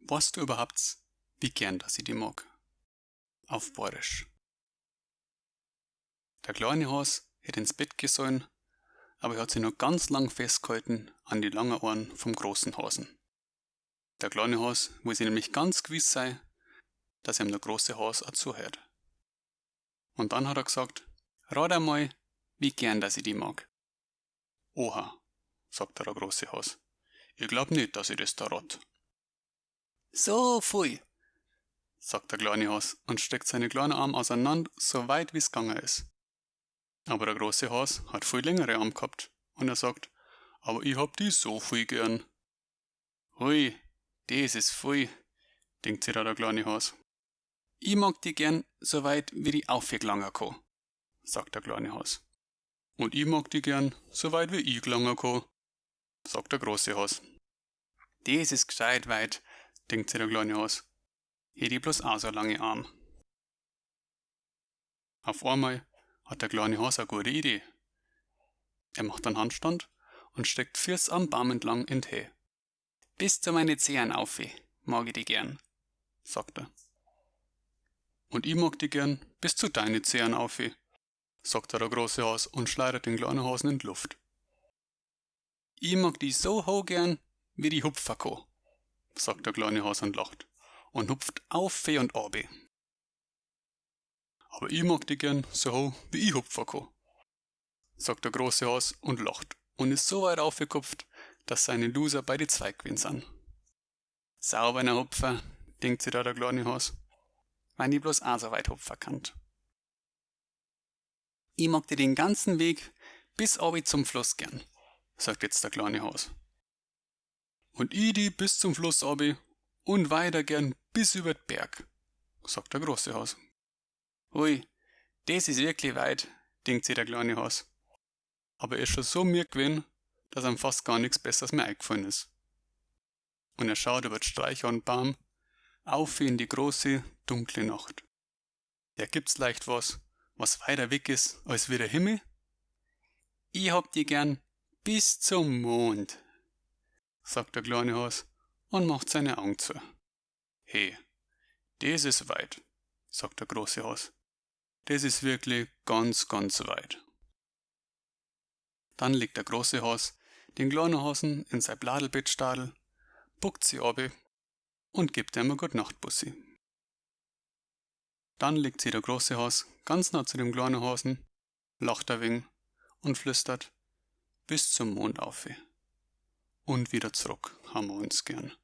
Weißt du überhaupt, wie gern dass ich die mag? Auf Bayerisch. Der kleine Has hätte ins Bett gehen sollen, aber er hat sich noch ganz lang festgehalten an die langen Ohren vom großen Hasen. Der kleine Has will sich nämlich ganz gewiss sein, dass ihm der große Has auch zuhört. Und dann hat er gesagt, rat einmal, wie gern dass ich die mag. Oha, sagt der große Has, ich glaub nicht, dass ich das da rat. So viel, sagt der kleine Has und steckt seine kleinen Arme auseinander, so weit wie's gegangen ist. Aber der große Has hat viel längere Arme gehabt und er sagt, aber ich hab die so viel gern. Hui, das ist viel, denkt sich da der kleine Has. Ich mag die gern so weit, wie die aufgelangen kann, sagt der kleine Has. Und ich mag die gern so weit, wie ich gelangen kann, sagt der große Has. Das ist gescheit weit, denkt sich der kleine Has. Hätte ich bloß auch so lange Arme. Auf einmal hat der kleine Has eine gute Idee. Er macht einen Handstand und steckt Fürs am Baum entlang in die Höhe. Bis zu meine Zehen auf, mag ich die gern, sagt er. Und ich mag die gern bis zu deine Zehen auf, sagt der große Has und schleudert den kleinen Hasen in die Luft. Ich mag die so hoch gern, wie die hupfen kann, sagt der kleine Has und lacht und hupft auf und ab. Aber ich mag die gern so hoch, wie ich hupfen kann, sagt der große Has und lacht und ist so weit aufgekupft, dass seine Loser bei die Zweig gewesen sind. Sauberer Hupfer, denkt sich da der kleine Has, wenn ich bloß auch so weit hupfen kann. Ich mag dir den ganzen Weg bis obi zum Fluss gern, sagt jetzt der kleine Has. Und ich die bis zum Fluss obi und weiter gern bis über den Berg, sagt der große Has. Hui, das ist wirklich weit, denkt sich der kleine Has. Aber er ist schon so müde gewesen, dass ihm fast gar nichts Besseres mehr eingefallen ist. Und er schaut über die Sträucher und Baum auf in die große, dunkle Nacht. Ja, gibt's leicht was weiter weg ist als wie der Himmel? Ich hab die gern bis zum Mond, sagt der kleine Has und macht seine Augen zu. Hey, das ist weit, sagt der große Has. Das ist wirklich ganz, ganz weit. Dann legt der große Has den kleinen Hasen in sein Bladelbettstadel, buckt sie ab und gibt ihm eine Gute-Nacht-Bussi. Dann legt sich der große Has ganz nah zu dem kleinen Hasen, lacht ein wenig und flüstert bis zum Mond auf. Und wieder zurück haben wir uns gern.